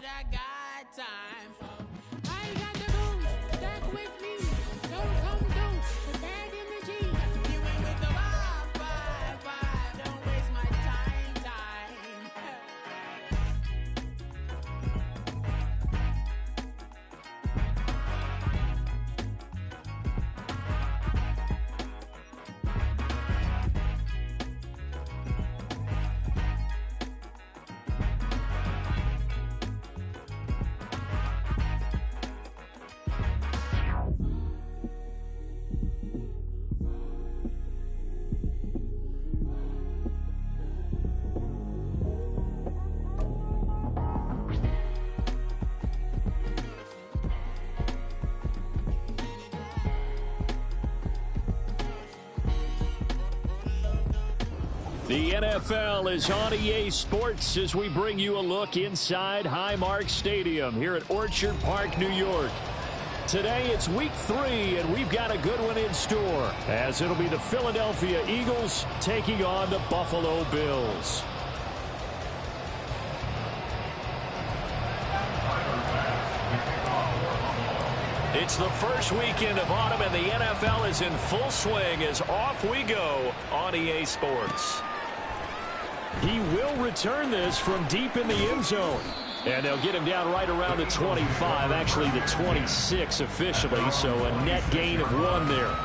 that I got time. I ain't got the booze, stuck with me. Don't come through the bag in the jeans. You ain't with the vibe. Don't waste my time. The NFL is on EA Sports as we bring you a look inside Highmark Stadium here at Orchard Park, New York. Today it's week 3, and we've got a good one in store, as it'll be the Philadelphia Eagles taking on the Buffalo Bills. It's the first weekend of autumn, and the NFL is in full swing as off we go on EA Sports. He will return this from deep in the end zone. And they'll get him down right around the 25, actually the 26 officially, so a net gain of 1 there.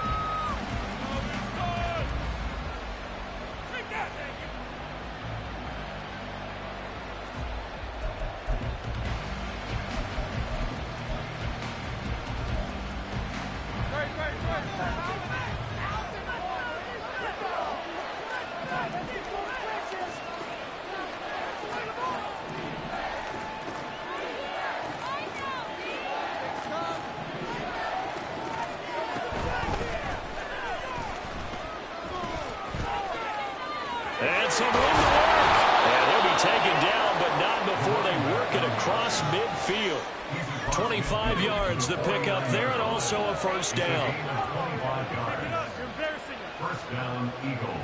And some room to work. And they'll be taken down, but not before they work it across midfield. 25 yards the pickup there, and also a first down. First down, Eagles.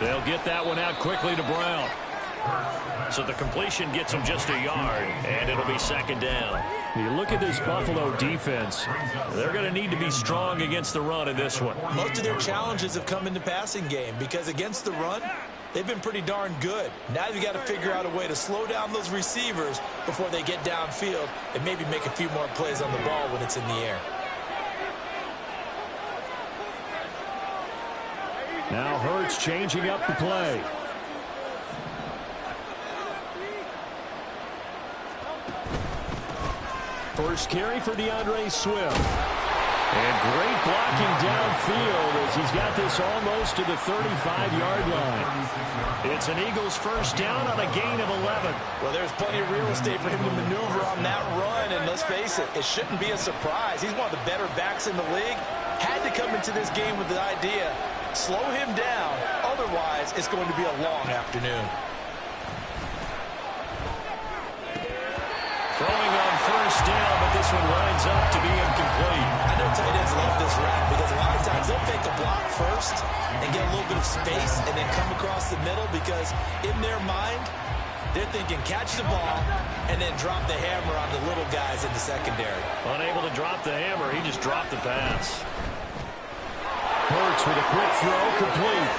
They'll get that one out quickly to Brown. So the completion gets them just a yard, and it'll be second down. You look at this Buffalo defense. They're going to need to be strong against the run in this one. Most of their challenges have come in the passing game because against the run, they've been pretty darn good. Now you've got to figure out a way to slow down those receivers before they get downfield and maybe make a few more plays on the ball when it's in the air. Now Hurts changing up the play. First carry for DeAndre Swift. And great blocking downfield as he's got this almost to the 35-yard line. It's an Eagles first down on a gain of 11. Well, there's plenty of real estate for him to maneuver on that run, and let's face it, it shouldn't be a surprise. He's one of the better backs in the league. Had to come into this game with the idea, slow him down, otherwise it's going to be a long afternoon. Throwing on first down, but this one winds up to be incomplete. I know tight ends love this route because a lot of times they'll take the block first and get a little bit of space and then come across the middle because in their mind, they're thinking catch the ball and then drop the hammer on the little guys in the secondary. Unable to drop the hammer, he just dropped the pass. Hurts with a quick throw, complete.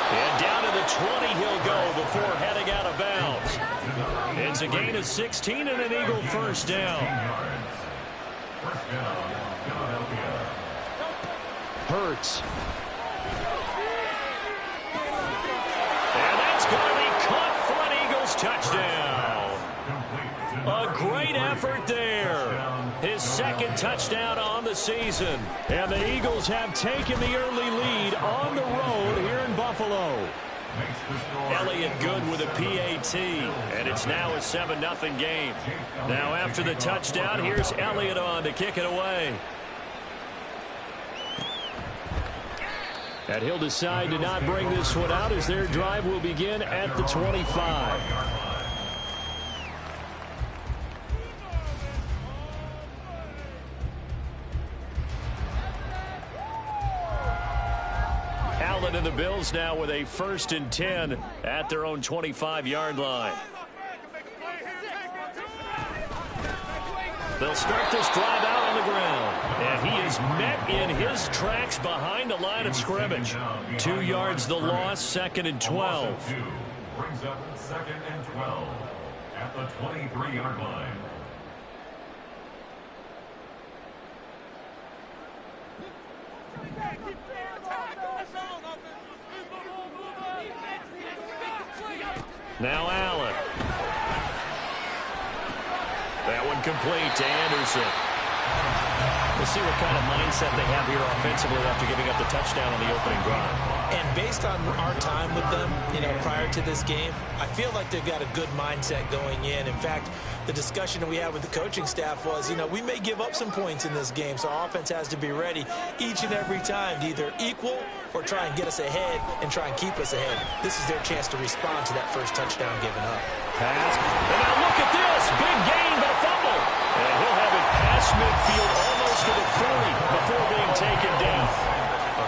And down to the 20 he'll go before heading out of bounds. It's a gain of 16 and an Eagle first down. Hurts. And that's going to be caught for an Eagles touchdown. A great effort there. His second touchdown on the season. And the Eagles have taken the early lead on the road here in Buffalo. Elliott good with a PAT, and it's now a 7-0 game. Now after the touchdown, here's Elliott on to kick it away. And he'll decide to not bring this one out as their drive will begin at the 25. Allen and the Bills now with a 1st and 10 at their own 25-yard line. They'll start this drive out on the ground. And he is met in his tracks behind the line of scrimmage. 2 yards the loss, 2nd and 12. Brings up 2nd and 12 at the 23-yard line. Now Allen. That one complete to Anderson. We'll see what kind of mindset they have here offensively after giving up the touchdown on the opening drive. And based on our time with them, prior to this game, I feel like they've got a good mindset going in. In fact, the discussion that we had with the coaching staff was, we may give up some points in this game, so our offense has to be ready each and every time to either equal or try and get us ahead and try and keep us ahead. This is their chance to respond to that first touchdown given up. Pass. And now look at this. Big gain, but a fumble. And he'll have it past midfield almost to the 30 before being taken down.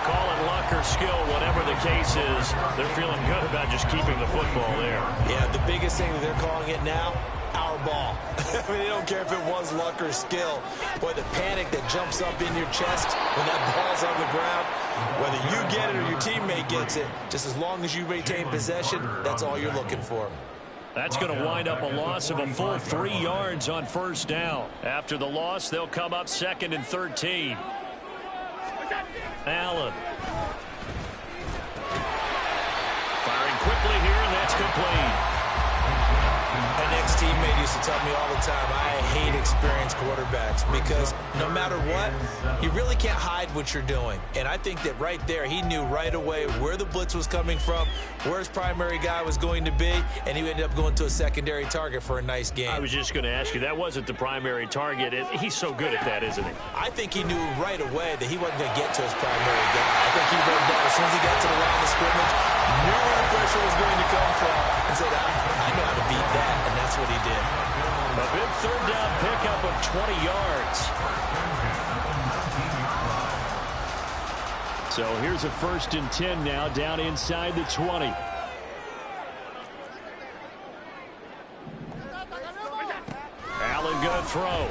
Call it luck or skill, whatever the case is. They're feeling good about just keeping the football there. Yeah, the biggest thing that they're calling it now, our ball. They don't care if it was luck or skill. Boy, the panic that jumps up in your chest when that ball's on the ground, whether you get it or your teammate gets it, just as long as you retain possession, that's all you're looking for. That's going to wind up a loss of a full 3 yards on 1st down. After the loss, they'll come up 2nd and 13. Allen. Firing quickly here, and that's complete. An ex-teammate used to tell me all the time, I hate experienced quarterbacks because no matter what, you really can't hide what you're doing. And I think that right there, he knew right away where the blitz was coming from, where his primary guy was going to be, and he ended up going to a secondary target for a nice game. I was just going to ask you, that wasn't the primary target. He's so good at that, isn't he? I think he knew right away that he wasn't going to get to his primary guy. I think he wrote down as soon as he got to the line of scrimmage, knew where the pressure was going to come from, and said, I know how to beat that, and that's what he did. A big 3rd down pickup of 20 yards. So here's a 1st and 10 now, down inside the 20. Allen going to throw.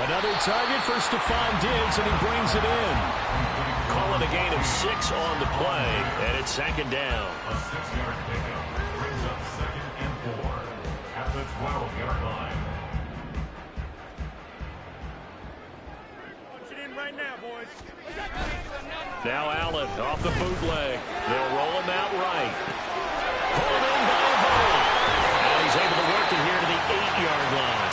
Another target for Stephon Diggs, and he brings it in. Calling a gain of 6 on the play, and it's 2nd down. A 6-yard pickup brings up 2nd and 4 at the 12-yard line. Punch it in right now, boys. Now Allen off the bootleg. They'll roll him out right. Pulled in by Vaughn. And he's able to work it here to the 8-yard line.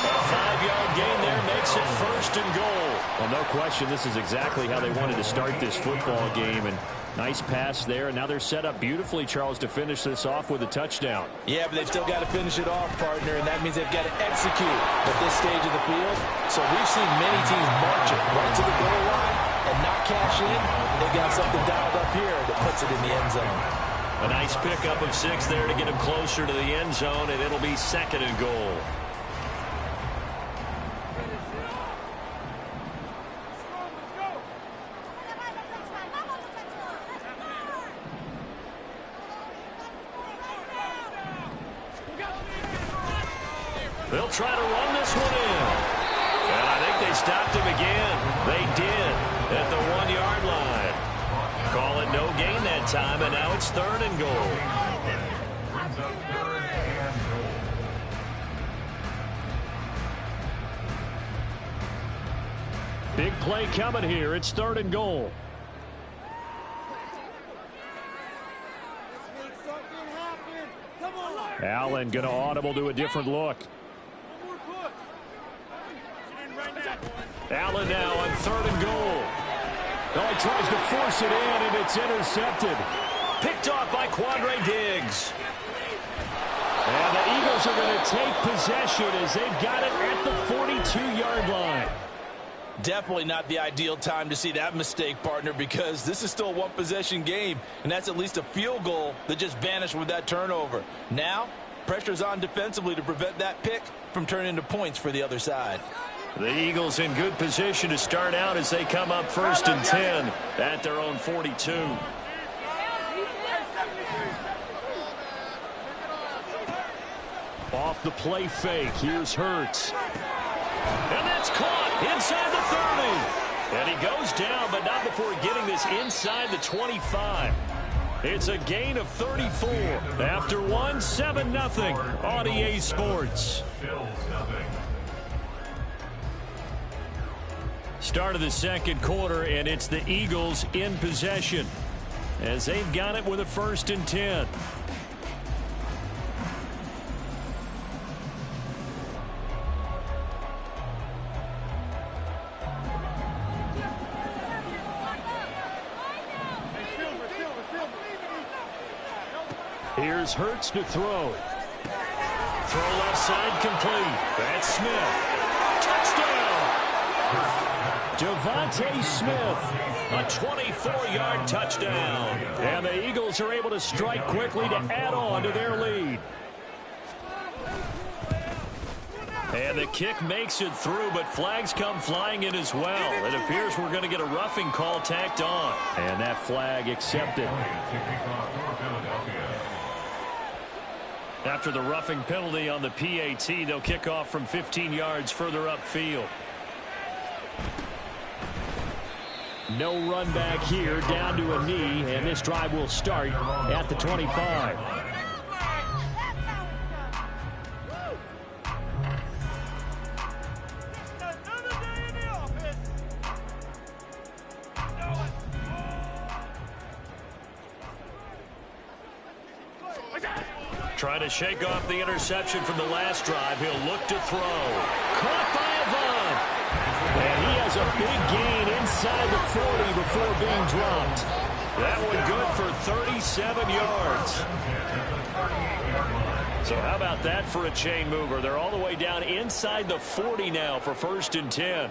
A 5-yard gain there makes it 1st and goal. Well, no question, this is exactly how they wanted to start this football game. And nice pass there. And now they're set up beautifully, Charles, to finish this off with a touchdown. Yeah, but they've still got to finish it off, partner, and that means they've got to execute at this stage of the field. So we've seen many teams march it right to the goal line and not cash in. They've got something dialed up here that puts it in the end zone. A nice pickup of 6 there to get him closer to the end zone, and it'll be 2nd and goal. They'll try to run this one in. And I think they stopped him again. They did at the 1-yard line. Call it no gain that time, and now it's 3rd and goal. Brings up 3rd and goal. Big play coming here. It's 3rd and goal. Allen going to audible to a different look. Allen now on 3rd and goal. Oh, he tries to force it in, and it's intercepted. picked off by Quandre Diggs. And the Eagles are going to take possession as they've got it at the 42-yard line. Definitely not the ideal time to see that mistake, partner, because this is still a one-possession game, and that's at least a field goal that just vanished with that turnover. Now, pressure's on defensively to prevent that pick from turning into points for the other side. The Eagles in good position to start out as they come up 1st and 10 at their own 42. Off the play fake, here's Hurts. And that's caught inside the 30. And he goes down, but not before getting this inside the 25. It's a gain of 34. After 7-0 on EA Sports. Start of the second quarter, and it's the Eagles in possession as they've got it with a 1st and 10. Here's Hurts to throw. Throw left side complete. That's Smith. Touchdown! Devontae Smith, a 24-yard touchdown. And the Eagles are able to strike quickly to add on to their lead. And the kick makes it through, but flags come flying in as well. It appears we're going to get a roughing call tacked on. And that flag accepted. After the roughing penalty on the PAT, they'll kick off from 15 yards further upfield. No run back here, down to a knee, and this drive will start at the 25. Trying to shake off the interception from the last drive. He'll look to throw. Caught by Avon. And he has a big gain inside the 40 before being dropped. That one good for 37 yards. So how about that for a chain mover? They're all the way down inside the 40 now for 1st and 10.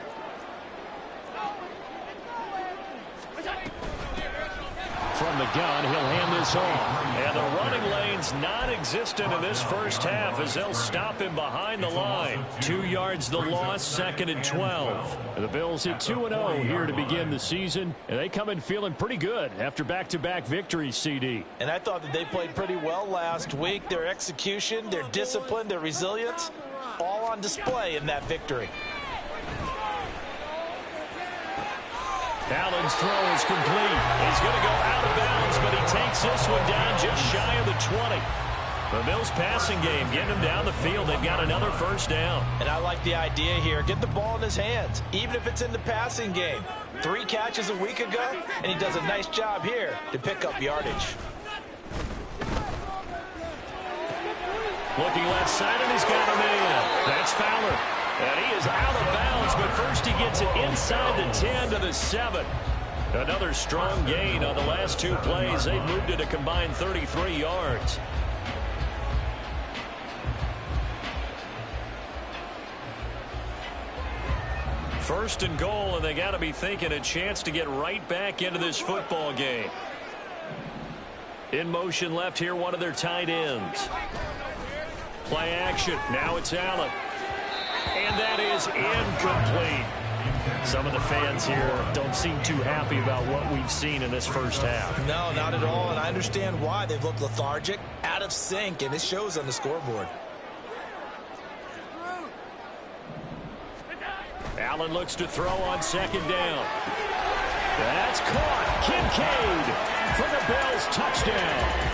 From the gun, he'll hand this off. And the running lane's non-existent in this first half as they'll stop him behind the line. 2 yards the loss, 2nd and 12. The Bills hit 2-0 here to begin the season, and they come in feeling pretty good after back-to-back victories, CD. And I thought that they played pretty well last week. Their execution, their discipline, their resilience, all on display in that victory. Allen's throw is complete. He's going to go out of bounds, but he takes this one down just shy of the 20. The Bills passing game getting him down the field. They've got another 1st down. And I like the idea here. Get the ball in his hands, even if it's in the passing game. 3 catches a week ago, and he does a nice job here to pick up yardage. Looking left side, and he's got him in. That's Fowler. And he is out of bounds, but first he gets it inside the 10 to the 7. Another strong gain on the last 2 plays. They've moved it a combined 33 yards. First and goal, and they got to be thinking a chance to get right back into this football game. In motion left here, one of their tight ends. Play action. Now it's Allen. And that is incomplete. Some of the fans here don't seem too happy about what we've seen in this first half. No, not at all, and I understand why. They've looked lethargic, out of sync, and it shows on the scoreboard. Allen looks to throw on 2nd down. That's caught. Kincaid for the Bills touchdown.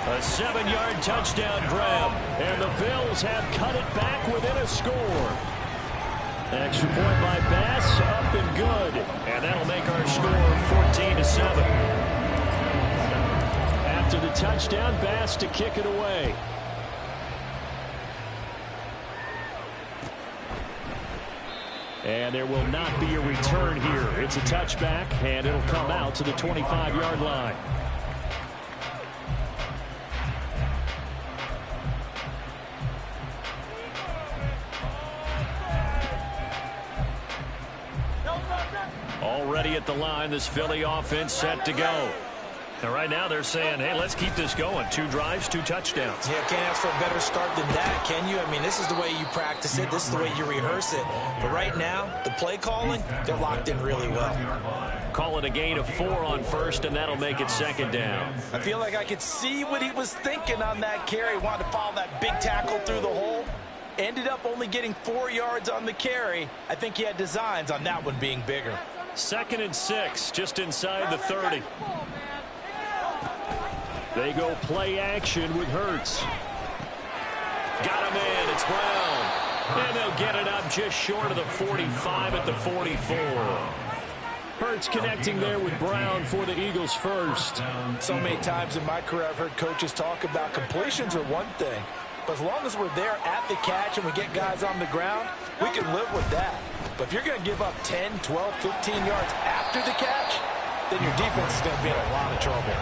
A 7-yard touchdown grab, and the Bills have cut it back within a score. Extra point by Bass, up and good, and that'll make our score 14-7. After the touchdown, Bass to kick it away. And there will not be a return here. It's a touchback, and it'll come out to the 25-yard line. Already at the line, this Philly offense set to go. And right now they're saying, hey, let's keep this going. 2 drives, 2 touchdowns. Yeah, can't ask for a better start than that, can you? I mean, this is the way you practice it. This is the way you rehearse it. But right now, the play calling, they're locked in really well. Call it a gain of 4 on first, and that'll make it 2nd down. I feel like I could see what he was thinking on that carry. Wanted to follow that big tackle through the hole. Ended up only getting 4 yards on the carry. I think he had designs on that one being bigger. 2nd and 6, just inside the 30. They go play action with Hurts. Got him in. It's Brown. And they'll get it up just short of the 45 at the 44. Hurts connecting there with Brown for the Eagles first. So many times in my career I've heard coaches talk about completions are one thing. But as long as we're there at the catch and we get guys on the ground, we can live with that. But if you're going to give up 10, 12, 15 yards after the catch, then your defense is going to be in a lot of trouble.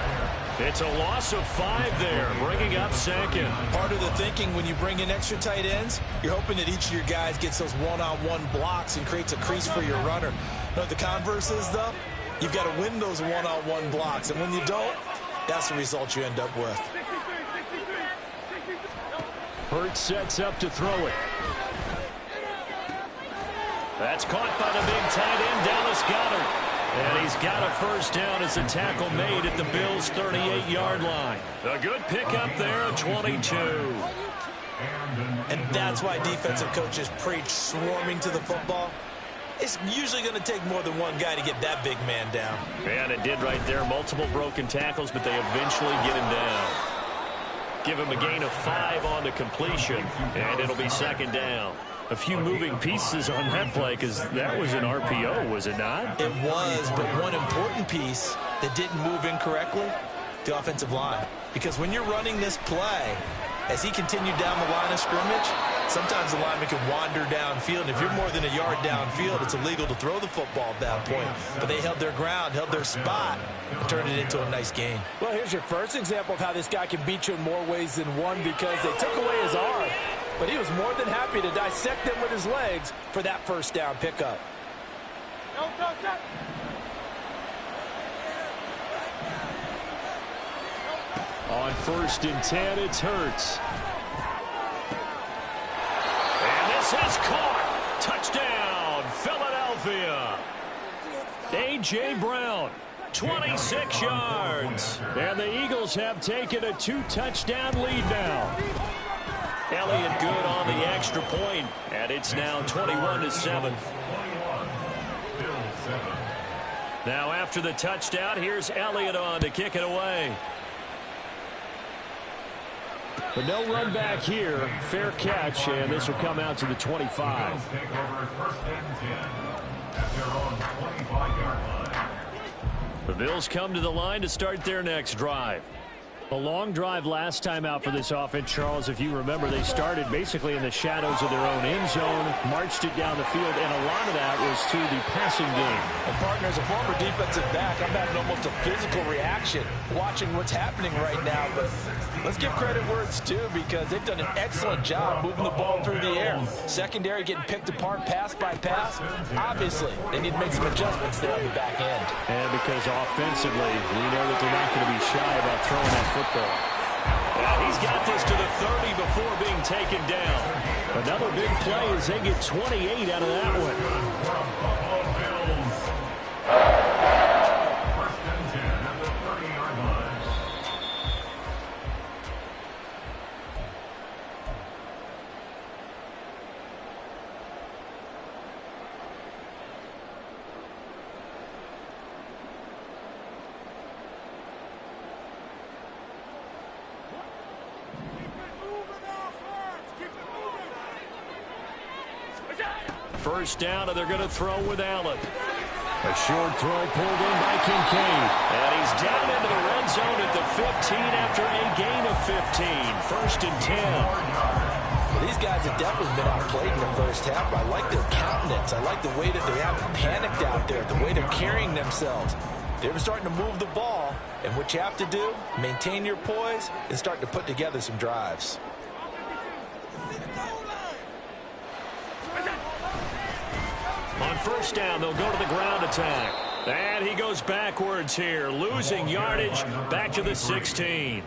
It's a loss of 5 there, bringing up 2nd. Part of the thinking when you bring in extra tight ends, you're hoping that each of your guys gets those one-on-one blocks and creates a crease for your runner. You know what the converse is, though? You've got to win those one-on-one blocks, and when you don't, that's the result you end up with. Hurts sets up to throw it. That's caught by the big tight end, Dallas Goedert. And he's got a first down as a tackle made at the Bills' 38-yard line. A good pickup there, 22. And that's why defensive coaches preach swarming to the football. It's usually going to take more than one guy to get that big man down. And it did right there. Multiple broken tackles, but they eventually get him down. Give him a gain of 5 on the completion, and it'll be 2nd down. A few moving pieces on that play because that was an RPO, was it not? It was, but one important piece that didn't move incorrectly, the offensive line. Because when you're running this play, as he continued down the line of scrimmage, sometimes the lineman can wander downfield. And if you're more than a yard downfield, it's illegal to throw the football at that point. But they held their ground, held their spot, and turned it into a nice gain. Well, here's your first example of how this guy can beat you in more ways than one because they took away his arm. But he was more than happy to dissect them with his legs for that first down pickup. On 1st and 10, it's Hurts. And this is caught. Touchdown, Philadelphia. A.J. Brown, 26 yards. And the Eagles have taken a 2-touchdown lead now. Elliott good on the extra point, and it's now 21-7. Now after the touchdown, here's Elliott on to kick it away. But no run back here. Fair catch, and this will come out to the 25. The Bills come to the line to start their next drive. A long drive last time out for this offense, Charles. If you remember, they started basically in the shadows of their own end zone, marched it down the field, and a lot of that was to the passing game. And partner, as a former defensive back, I'm having almost a physical reaction watching what's happening right now. But let's give credit where it's due because they've done an excellent job moving the ball through the air. Secondary getting picked apart pass by pass. Obviously, they need to make some adjustments there on the back end. And because offensively, we know that they're not going to be shy about throwing that football. And he's got this to the 30 before being taken down. Another big play as they get 28 out of that one. First down, and they're going to throw with Allen. A short throw pulled in by Kincaid. And he's down into the red zone at the 15 after a gain of 15. 1st and 10. Well, these guys have definitely been outplayed in the first half. I like their countenance. I like the way that they haven't panicked out there, the way they're carrying themselves. They're starting to move the ball, and what you have to do, maintain your poise and start to put together some drives. On first down, they'll go to the ground attack. And he goes backwards here, losing yardage back to the 16.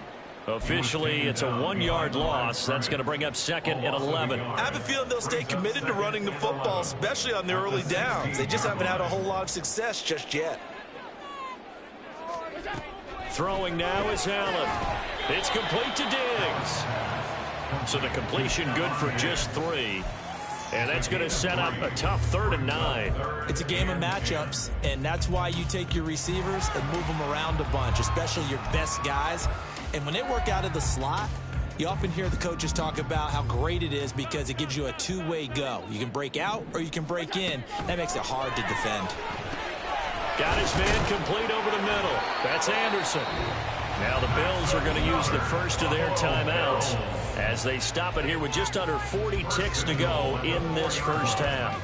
Officially, it's a 1-yard loss. That's going to bring up 2nd and 11. I have a feeling they'll stay committed to running the football, especially on the early downs. They just haven't had a whole lot of success just yet. Throwing now is Allen. It's complete to Diggs. So the completion good for just 3. And that's going to set up a tough 3rd and 9. It's a game of matchups, and that's why you take your receivers and move them around a bunch, especially your best guys. And when they work out of the slot, you often hear the coaches talk about how great it is because it gives you a two-way go. You can break out or you can break in. That makes it hard to defend. Got his man complete over the middle. That's Anderson. Now the Bills are going to use the first of their timeouts as they stop it here with just under 40 ticks to go in this first half.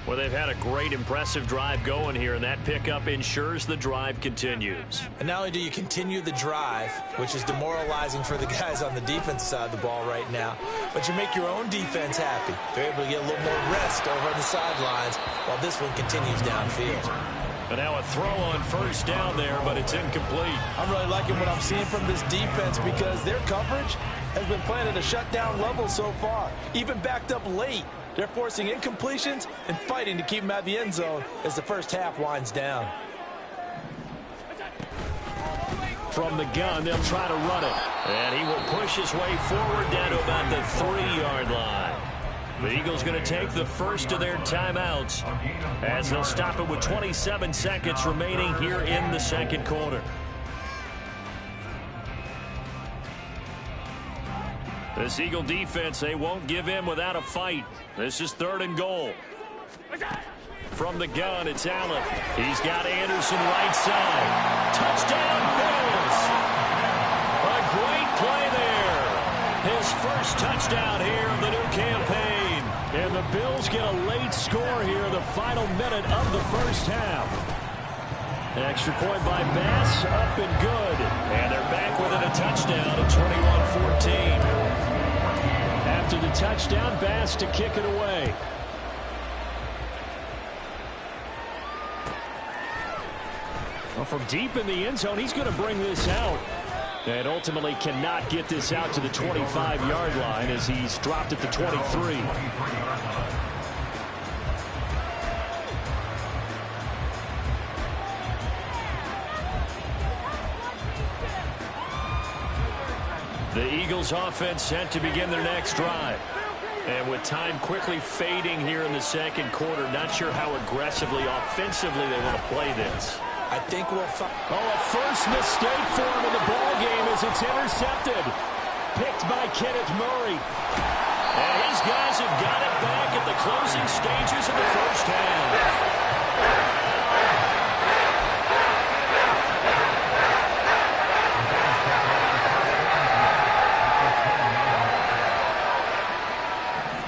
Well, they've had a great, impressive drive going here, and that pickup ensures the drive continues. And not only do you continue the drive, which is demoralizing for the guys on the defensive side of the ball right now, but you make your own defense happy. They're able to get a little more rest over on the sidelines while this one continues downfield. And now a throw on first down there, but it's incomplete. I'm really liking what I'm seeing from this defense because their coverage has been playing at a shutdown level so far. Even backed up late, they're forcing incompletions and fighting to keep them out of the end zone as the first half winds down. From the gun, they'll try to run it. And he will push his way forward down to about the 3-yard line. The Eagles going to take the first of their timeouts as they'll stop it with 27 seconds remaining here in the second quarter. This Eagle defense, they won't give in without a fight. This is 3rd and goal. From the gun, it's Allen. He's got Anderson right side. Touchdown, Bills! A great play there. His first touchdown here of the new campaign. And the Bills get a late score here in the final minute of the first half. An extra point by Bass, up and good. And they're back within a touchdown at 21-14. After the touchdown, Bass to kick it away. Well, from deep in the end zone, he's going to bring this out. And ultimately cannot get this out to the 25-yard line as he's dropped at the 23. The Eagles offense set to begin their next drive. And with time quickly fading here in the second quarter, not sure how aggressively, offensively they want to play this. I think we'll find. Oh, a first mistake for him in the ball game as it's intercepted. Picked by Kenneth Murray. And his guys have got it back at the closing stages of the first half.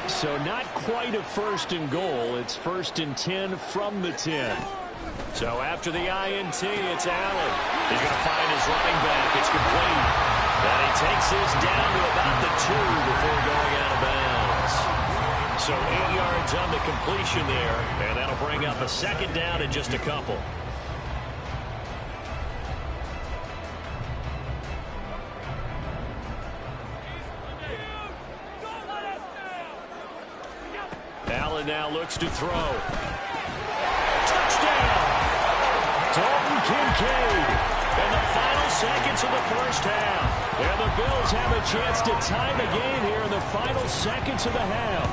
So not quite a 1st and goal. It's 1st and 10 from the 10. So after the INT, it's Allen. He's going to find his running back. It's complete. And he takes this down to about the 2 before going out of bounds. So 8 yards on the completion there. And that'll bring up a 2nd down and just a couple. Allen now looks to throw. Touchdown! Dalton Kincaid in the final seconds of the first half. And the Bills have a chance to tie the game here in the final seconds of the half.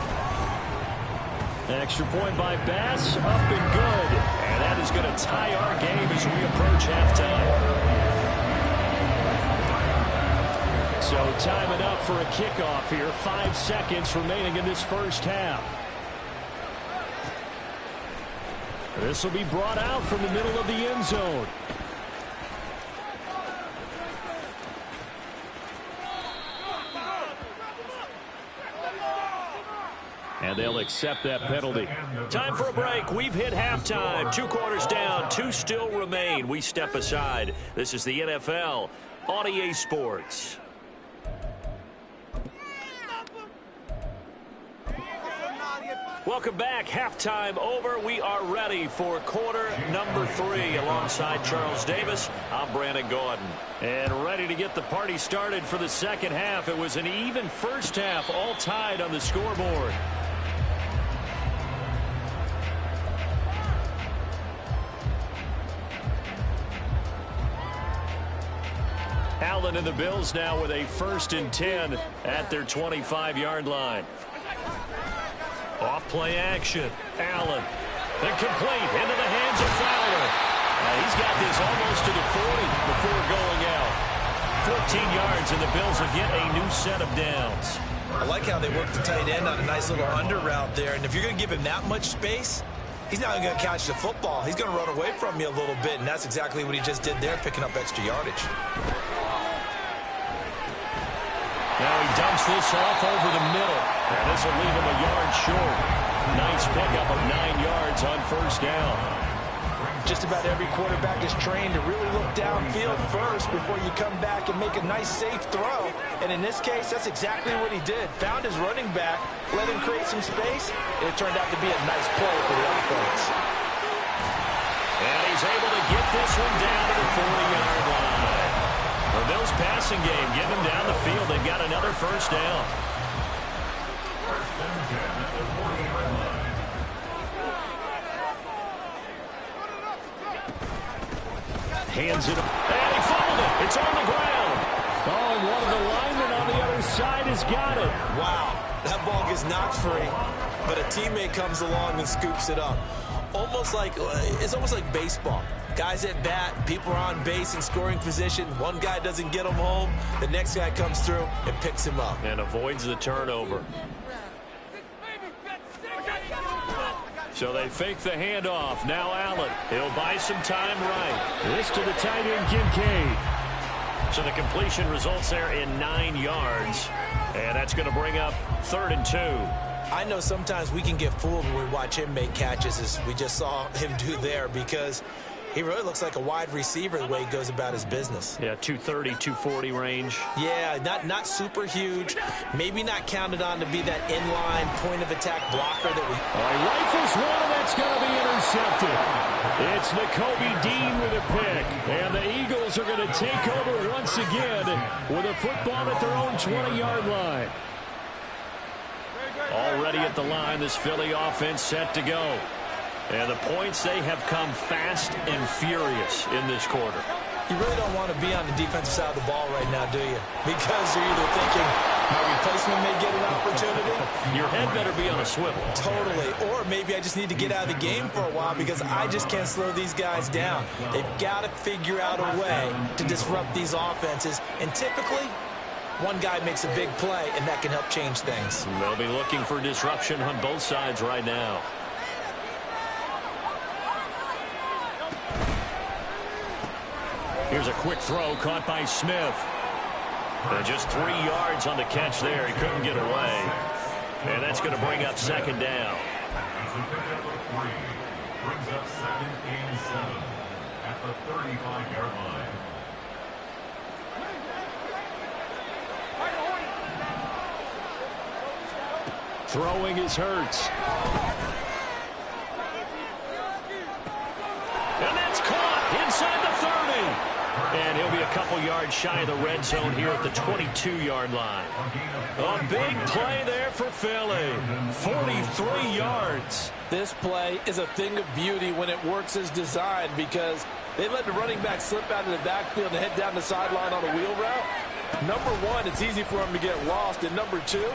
An extra point by Bass, up and good. And that is going to tie our game as we approach halftime. So time enough for a kickoff here. 5 seconds remaining in this first half. This will be brought out from the middle of the end zone. And they'll accept that penalty. Time for a break. We've hit halftime. 2 quarters down. 2 still remain. We step aside. This is the NFL on EA Sports. Welcome back. Halftime over. We are ready for quarter number 3. Alongside Charles Davis, I'm Brandon Gaudin. And ready to get the party started for the second half. It was an even first half, all tied on the scoreboard. Allen and the Bills now with a 1st and 10 at their 25-yard line. Off play action. Allen. Incomplete. Into the hands of Fowler. He's got this almost to the 40 before going out. 14 yards, and the Bills will get a new set of downs. I like how they work the tight end on a nice little under route there. And if you're going to give him that much space, he's not going to catch the football. He's going to run away from you a little bit, and that's exactly what he just did there, picking up extra yardage. Now he dumps this off over the middle. And this will leave him a yard short. Nice pickup of 9 yards on 1st down. Just about every quarterback is trained to really look downfield first before you come back and make a nice, safe throw. And in this case, that's exactly what he did. Found his running back, let him create some space, and it turned out to be a nice play for the offense. And he's able to get this one down to the 40-yard line. The Bills passing game, getting them down the field. They've got another 1st down. Hands it up. And he fumbled it. It's on the ground. Oh, and one of the linemen on the other side has got it. Wow, that ball gets knocked free, but a teammate comes along and scoops it up. It's almost like baseball. Guys at bat, people are on base in scoring position. One guy doesn't get him home. The next guy comes through and picks him up. And avoids the turnover. So they fake the handoff. Now Allen. He'll buy some time right. This to the tight end, Kincaid. So the completion results there in 9 yards. And that's going to bring up 3rd and 2. I know sometimes we can get fooled when we watch him make catches, as we just saw him do there, because he really looks like a wide receiver the way he goes about his business. Yeah, 230, 240 range. Yeah, not super huge. Maybe not counted on to be that inline point-of-attack blocker that we... Rifles one, and that's going to be intercepted. It's Nakobe Dean with a pick. And the Eagles are going to take over once again with a football at their own 20-yard line. Already at the line, this Philly offense set to go. And the points, they have come fast and furious in this quarter. You really don't want to be on the defensive side of the ball right now, do you? Because you're either thinking, my replacement may get an opportunity. Your head better be on a swivel. Totally. Or maybe I just need to get out of the game for a while because I just can't slow these guys down. They've got to figure out a way to disrupt these offenses. And typically, one guy makes a big play, and that can help change things. They'll be looking for disruption on both sides right now. Here's a quick throw caught by Smith. And just 3 yards on the catch there. He couldn't get away. And that's going to bring up 2nd down. Brings up 2nd and 7 at the 35-yard line. Throwing is Hurts. And that's caught inside the 30. And he'll be a couple yards shy of the red zone here at the 22-yard line. A big play there for Philly. 43 yards. This play is a thing of beauty when it works as designed, because they let the running back slip out of the backfield and head down the sideline on a wheel route. Number one, it's easy for him to get lost. And number two,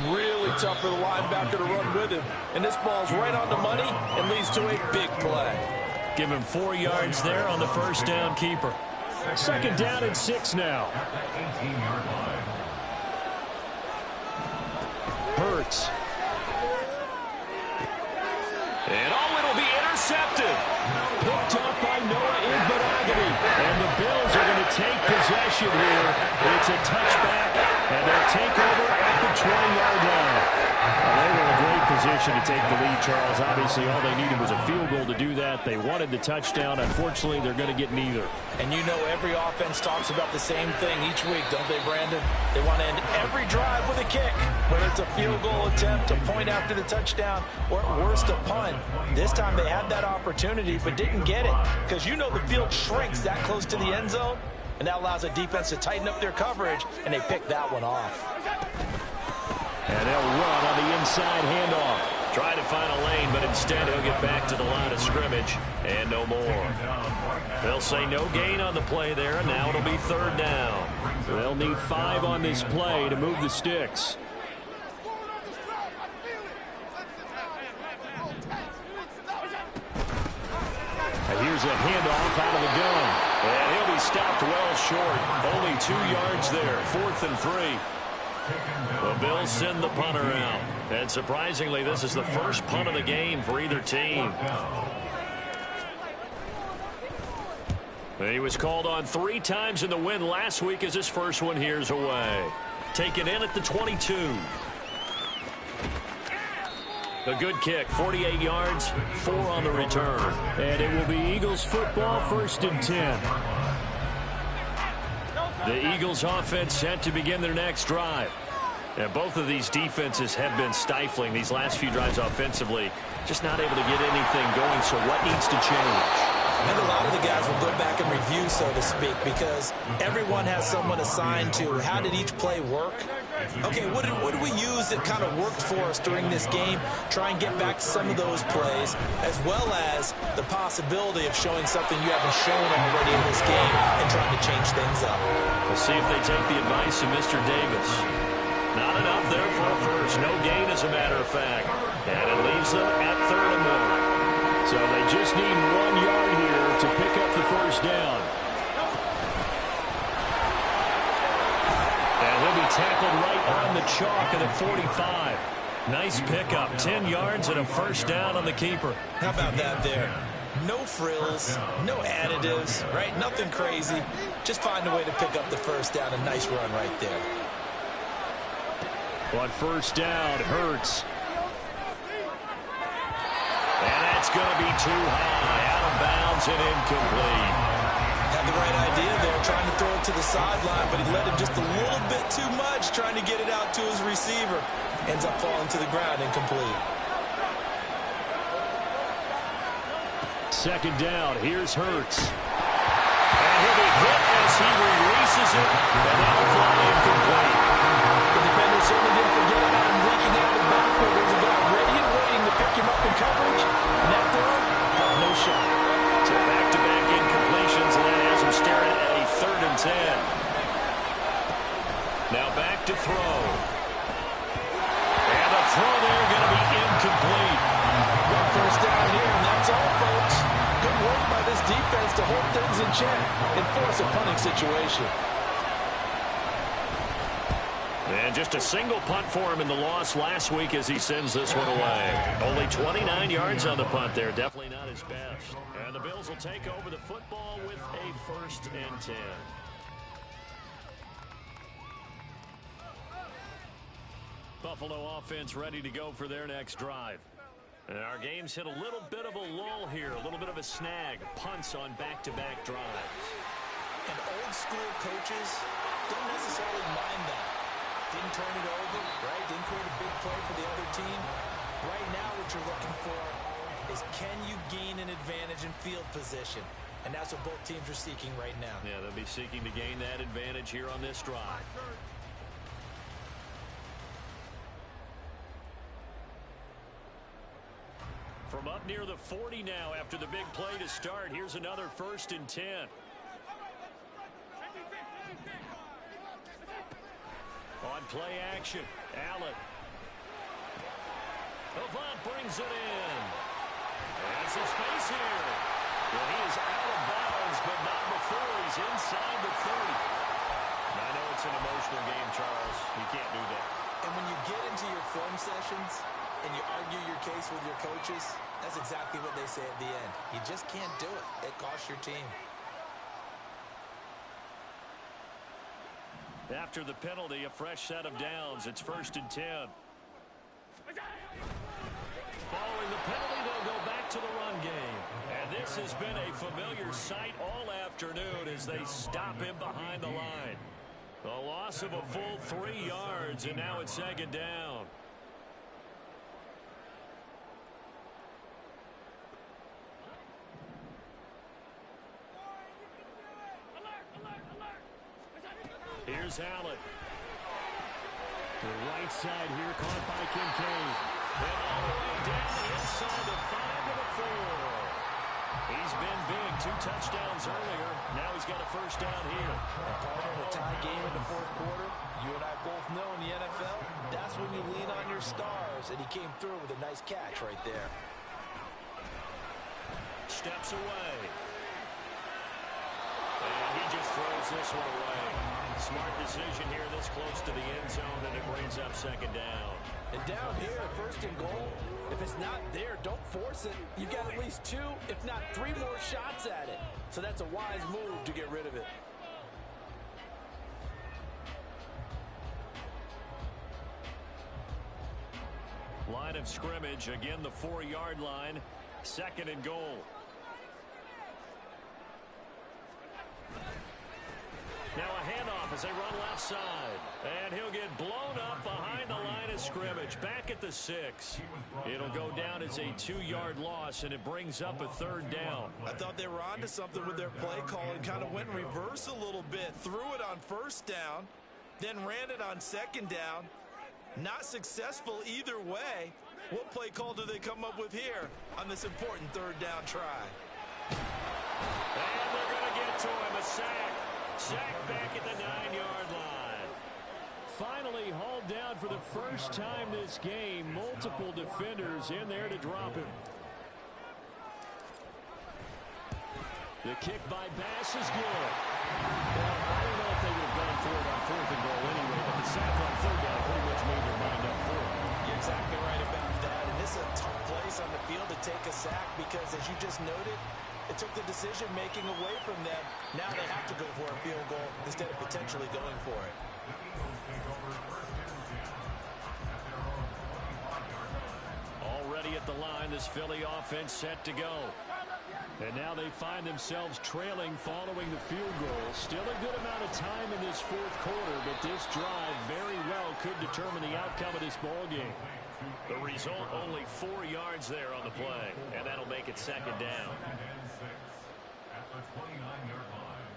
really tough for the linebacker to run with him. And this ball's right on the money and leads to a big play. Give him 4 yards there on the 1st down keeper. 2nd down and 6 now. Hurts. And it'll be intercepted. Picked up by Noah Igbenogany. And the Bills are going to take possession here. It's a touchback, and they'll take over at the 20-yard line. They were in a great position to take the lead, Charles. Obviously, all they needed was a field goal to do that. They wanted the touchdown. Unfortunately, they're going to get neither. And you know every offense talks about the same thing each week, don't they, Brandon? They want to end every drive with a kick, whether it's a field goal attempt, a point after the touchdown, or at worst, a punt. This time they had that opportunity but didn't get it because you know the field shrinks that close to the end zone, and that allows a defense to tighten up their coverage, and they picked that one off. And they'll run on the inside handoff. Try to find a lane, but instead he'll get back to the line of scrimmage and no more. They'll say no gain on the play there, and now it'll be third down. They'll need 5 on this play to move the sticks. And here's a handoff out of the gun. And he'll be stopped well short. Only 2 yards there. 4th and 3. The Bills send the punter out. And surprisingly, this is the first punt of the game for either team. He was called on 3 times in the win last week as his first one here's away. Taken in at the 22. A good kick, 48 yards, 4 on the return. And it will be Eagles football, 1st and 10. The Eagles offense set to begin their next drive. And both of these defenses have been stifling these last few drives offensively. Just not able to get anything going, so what needs to change? I think a lot of the guys will go back and review, so to speak, because everyone has someone assigned to how did each play work. Okay, what did we use that kind of worked for us during this game? Try and get back to some of those plays, as well as the possibility of showing something you haven't shown already in this game and trying to change things up. We'll see if they take the advice of Mr. Davis. Not enough there for a first. No gain, as a matter of fact. And it leaves them at 3rd and 1. So they just need 1 yard here to pick up the first down. And he'll be tackled right on the chalk at the 45. Nice pickup. 10 yards and a first down on the keeper. How about that there? No frills, no additives, right? Nothing crazy. Just find a way to pick up the first down. A nice run right there. On first down, Hurts. And that's going to be too high. Out of bounds and incomplete. Had the right idea there, trying to throw it to the sideline, but he let him just a little bit too much, trying to get it out to his receiver. Ends up falling to the ground, incomplete. 2nd down, here's Hurts. And he'll be hit as he releases it, and that'll fly incomplete. The defender certainly didn't forget about him leaking out of the backfield. There's a guy ready and waiting to pick him up in coverage. And that throw, no shot. So back-to-back incompletions, and that has him staring at a 3rd and 10. Now back to throw. And the throw there going to be incomplete. One first down here, and that's all, folks. Good work by this defense to hold things in check and force a punting situation. And just a single punt for him in the loss last week as he sends this one away. Only 29 yards on the punt there. Definitely not his best. And the Bills will take over the football with a 1st and 10. Buffalo offense ready to go for their next drive. And our game's hit a little bit of a lull here, a little bit of a snag. Punts on back-to-back drives. And old school coaches don't necessarily mind that. Didn't turn it over, right? Didn't create a big play for the other team. Right now what you're looking for is can you gain an advantage in field position? And that's what both teams are seeking right now. Yeah, they'll be seeking to gain that advantage here on this drive. From up near the 40 now after the big play to start, here's another 1st and 10. On play action, Allen. Avant brings it in. And some space here. Well, he is out of bounds, but not before he's inside the 30. I know it's an emotional game, Charles. You can't do that. And when you get into your film sessions and you argue your case with your coaches, that's exactly what they say at the end. You just can't do it. It costs your team. After the penalty, a fresh set of downs. It's 1st and 10. This has been a familiar sight all afternoon as they stop him behind the line. A loss of a full 3 yards, and now it's second down. Here's Allen. The right side here caught by Kincaid. And all the way down inside the 5 to the 4. He's been big. 2 touchdowns earlier. Now he's got a first down here. In a tie game in the fourth quarter, you and I both know in the NFL, that's when you lean on your stars, and he came through with a nice catch right there. Steps away. And he just throws this one away. Smart decision here this close to the end zone, and it brings up second down. And down here, first and goal, if it's not there, don't force it. You've got at least 2, if not 3 more shots at it. So that's a wise move to get rid of it. Line of scrimmage, again the 4-yard line, second and goal. Now a handoff as they run left side. And he'll get blown up behind the line of scrimmage. Back at the 6. It'll go down as a 2-yard loss, and it brings up a third down. I thought they were onto something with their play call and kind of went in reverse a little bit. Threw it on first down, then ran it on second down. Not successful either way. What play call do they come up with here on this important third down try? And they're going to get to him. A sack. Sack back at the 9-yard line. Finally hauled down for the first time this game. Multiple defenders in there to drop him. The kick by Bass is good. Well, I don't know if they would have gone for it on 4th and goal anyway, but the sack on 3rd down pretty much made their mind up for it. You're exactly right about that. And this is a tough place on the field to take a sack because, as you just noted, it took the decision-making away from them. Now they have to go for a field goal instead of potentially going for it. Already at the line, this Philly offense set to go. And now they find themselves trailing following the field goal. Still a good amount of time in this fourth quarter, but this drive very well could determine the outcome of this ball game. The result, only 4 yards there on the play, and that'll make it second down. At the 29-yard line.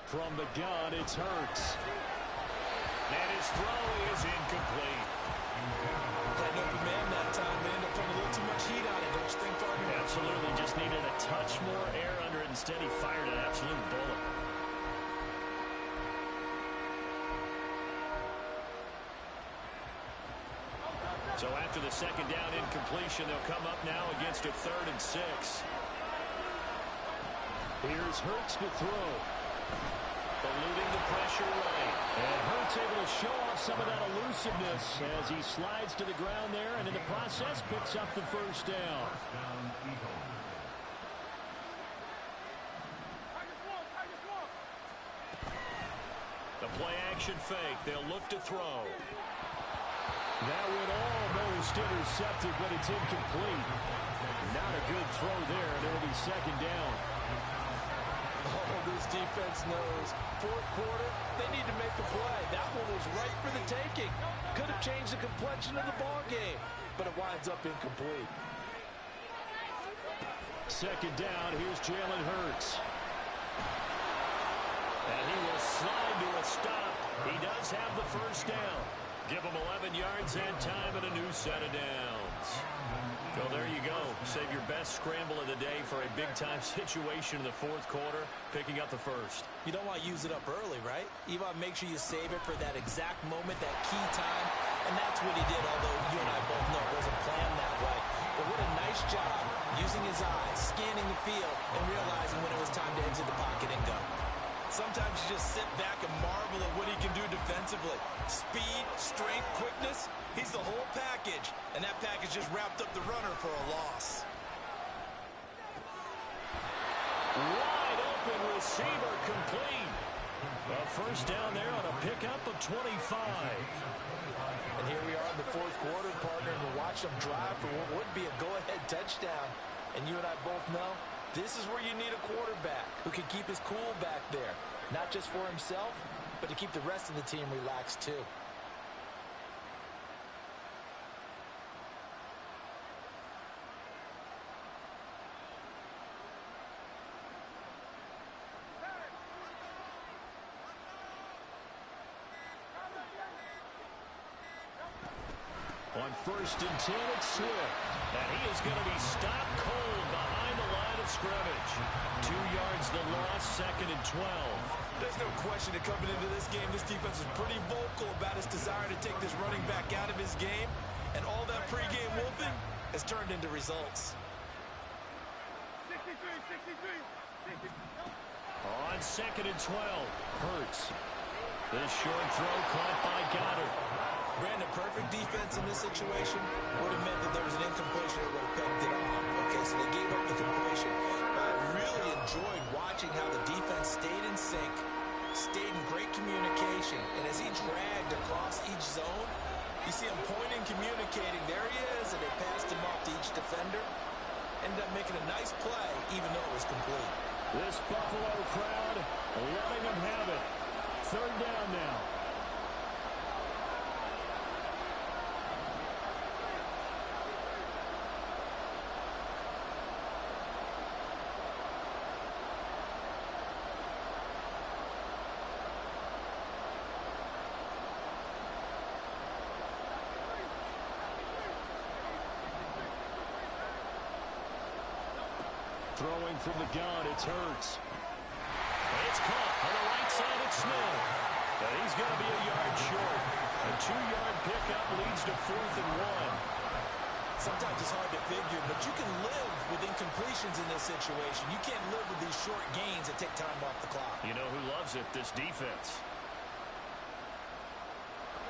From the gun, it's Hurts. And his throw is incomplete. That open man that time, they end up putting a little too much heat on it, don't you think, partner? Absolutely, just needed a touch more air under it. Instead, he fired an absolute bullet. So after the second down incompletion, they'll come up now against a 3rd and 6. Here's Hurts to throw. Eluding the pressure right. And Hurts able to show off some of that elusiveness as he slides to the ground there, and in the process picks up the first down. The play action fake. They'll look to throw. That one almost intercepted, but it's incomplete. Not a good throw there, and it'll be second down. Oh, this defense knows. Fourth quarter, they need to make a play. That one was right for the taking. Could have changed the complexion of the ball game, but it winds up incomplete. Second down, here's Jalen Hurts. And he will slide to a stop. He does have the first down. Give him 11 yards and time and a new set of downs. So there you go. Save your best scramble of the day for a big-time situation in the fourth quarter, picking up the first. You don't want to use it up early, right? You want to make sure you save it for that exact moment, that key time, and that's what he did, although you and I both know it wasn't planned that way. But what a nice job using his eyes, scanning the field, and realizing when it was time to exit the pocket and go. Sometimes you just sit back and marvel at what he can do defensively. Speed, strength, quickness, he's the whole package. And that package just wrapped up the runner for a loss. Wide open receiver complete. A first down there on a pickup of 25. And here we are in the fourth quarter, partner, and we're watching them drive for what would be a go-ahead touchdown. And you and I both know this is where you need a quarterback who can keep his cool back there, not just for himself, but to keep the rest of the team relaxed too. On 1st and 10, it's Swift. And he is going to be stopped cold behind the line of scrimmage. 2 yards the loss, 2nd and 12. There's no question that coming into this game, this defense is pretty vocal about its desire to take this running back out of his game. And all that pregame wolfing has turned into results. 63. On 2nd and 12, Hurts. This short throw caught by Goddard. Brandon, perfect defense in this situation would have meant that there was an incompletion that would have picked it off. Okay, so they gave up the completion. But I really enjoyed watching how the defense stayed in sync, stayed in great communication, and as he dragged across each zone, you see him pointing, communicating. There he is, and they passed him off to each defender. Ended up making a nice play, even though it was complete. This Buffalo crowd letting them have it. 3rd down now. Throwing from the gun, it's Hurts. It's caught on the right side, it's Smith. And he's going to be a yard short. A 2-yard pickup leads to 4th and 1. Sometimes it's hard to figure, but you can live with incompletions in this situation. You can't live with these short gains that take time off the clock. You know who loves it? This defense.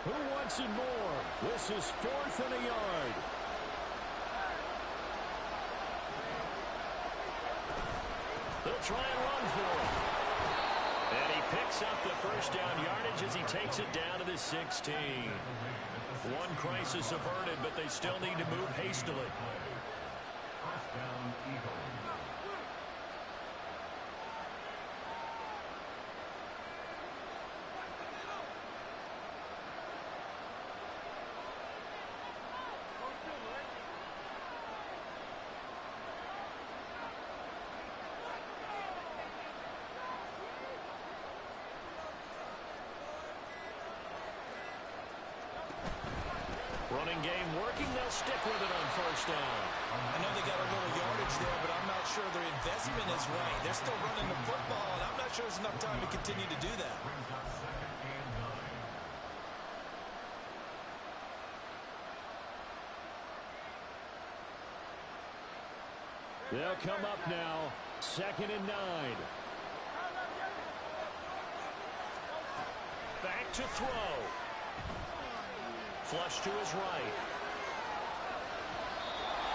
Who wants it more? This is 4th and a yard. They'll try and run for it. And he picks up the first down yardage as he takes it down to the 16. One crisis averted, but they still need to move hastily. First down, Eagles. Running game working. They'll stick with it on 1st down. I know they got a little yardage there, but I'm not sure their investment is right. They're still running the football, and I'm not sure there's enough time to continue to do that. Brings up 2nd and 9. They'll come up now. 2nd and 9. Back to throw. Flush to his right.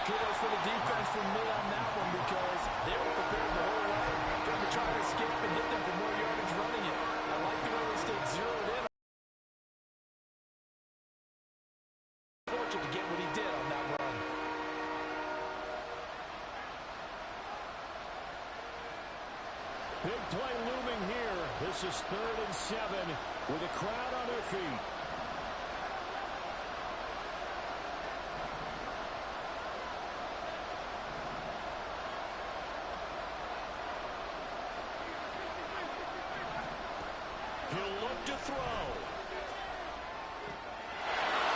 Kudos for the defense from me on that one because they were prepared the whole way. Going to try to escape and hit them for more yardage running it. I like the way they stayed zeroed in. Fortunate to get what he did on that run. Big play looming here. This is 3rd and 7 with a crowd on their feet. He'll look to throw.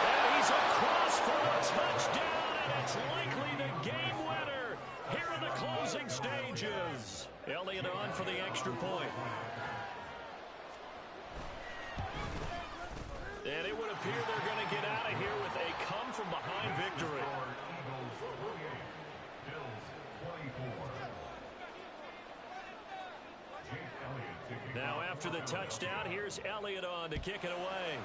And he's across for a touchdown, and it's likely the game winner here in the closing stages. Elliott on for the extra point. And it would appear they're going to get out of here with a come-from-behind victory. Eagles 48, Bills 24. Now after the touchdown, here's Elliott on to kick it away.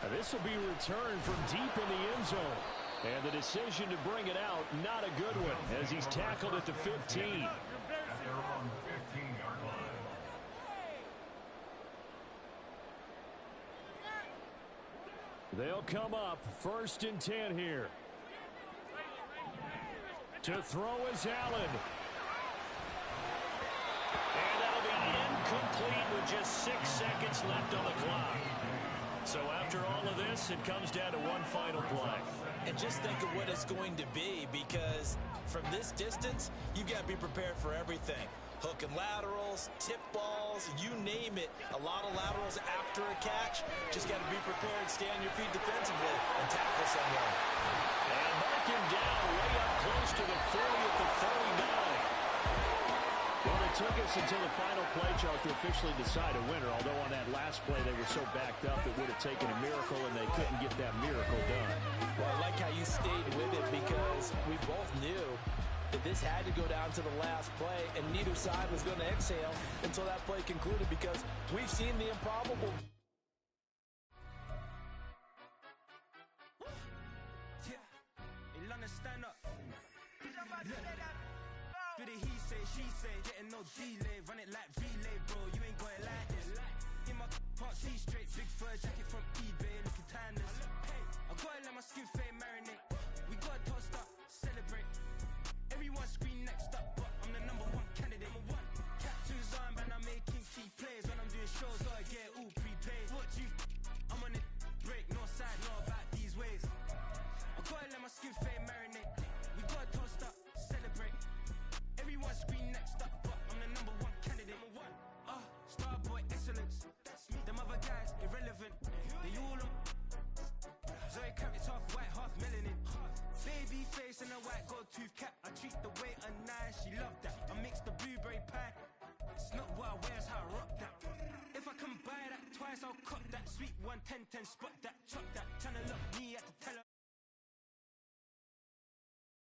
And this will be returned from deep in the end zone. And the decision to bring it out, not a good one, as he's tackled at the 15. They'll come up 1st and 10 here. To throw is Allen. And that'll be incomplete with just 6 seconds left on the clock. So after all of this, it comes down to one final play. And just think of what it's going to be, because from this distance, you've got to be prepared for everything. Hook and laterals, tip balls, you name it. A lot of laterals after a catch. Just got to be prepared, stay on your feet defensively, and tackle someone. And mark him down way up close to the 40 at the 39. Well, it took us until the final play, Charles, to officially decide a winner. Although on that last play they were so backed up it would have taken a miracle, and they couldn't get that miracle done. Well, I like how you stayed with it, because we both knew that this had to go down to the last play, and neither side was going to exhale until that play concluded, because we've seen the improbable. Stand up. Do the he say, she say, getting no delay, run it like relay, bro. You ain't going like this. In my can't see straight, big fur jacket from eBay, looking timeless. I gotta let my skin fade marinate. We gotta toast up, celebrate. Everyone scream next up, but I'm the #1 candidate. Tattoos on, man, I'm making key plays. When I'm doing shows, gotta get all prepaid. What you? I'm on it, break, no side, no about these ways. I gotta let my skin fade marinate. We gotta toast up, celebrate. Everyone scream next up, but I'm the #1 candidate. Starboy excellence. Them other guys irrelevant. They all on. Zoe Kravitz half white, half melanin. Baby face and a white gold tooth cap. I treat the waiter nice, she love that. I mix the blueberry pie. It's not what I wear, it's how I rock that. If I can buy that twice, I'll cop that sweet 110 spot